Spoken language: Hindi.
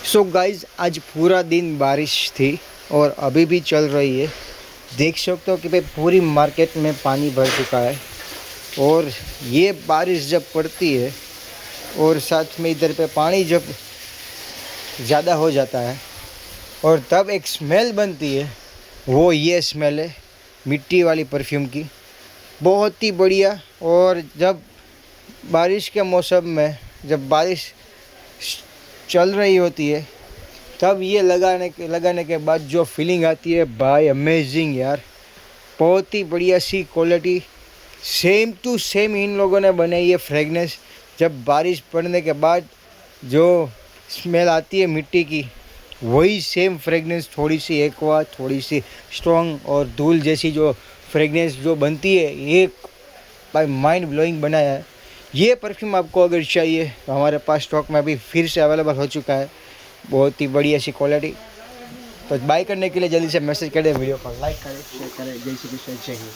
सो गाइज आज पूरा दिन बारिश थी और अभी भी चल रही है। देख सकते हो कि भाई पूरी मार्केट में पानी भर चुका है। और ये बारिश जब पड़ती है और साथ में इधर पे पानी जब ज़्यादा हो जाता है और तब एक स्मेल बनती है, वो ये स्मेल है मिट्टी वाली परफ्यूम की, बहुत ही बढ़िया। और जब बारिश के मौसम में जब बारिश चल रही होती है तब ये लगाने के बाद जो फीलिंग आती है भाई, अमेजिंग यार। बहुत ही बढ़िया सी क्वालिटी, सेम टू सेम इन लोगों ने बनाई है फ्रेगनेंस। जब बारिश पड़ने के बाद जो स्मेल आती है मिट्टी की, वही सेम फ्रेगनेंस, थोड़ी सी एक्वा, थोड़ी सी स्ट्रॉन्ग और धूल जैसी जो फ्रेगनेंस जो बनती है, एक भाई माइंड ब्लोइंग बनाया है। ये परफ्यूम आपको अगर चाहिए तो हमारे पास स्टॉक में अभी फिर से अवेलेबल हो चुका है। बहुत ही बढ़िया सी क्वालिटी। तो बाय करने के लिए जल्दी से मैसेज कर दें, वीडियो को लाइक करें, शेयर करें। जय श्री कृष्ण, जय हिंद।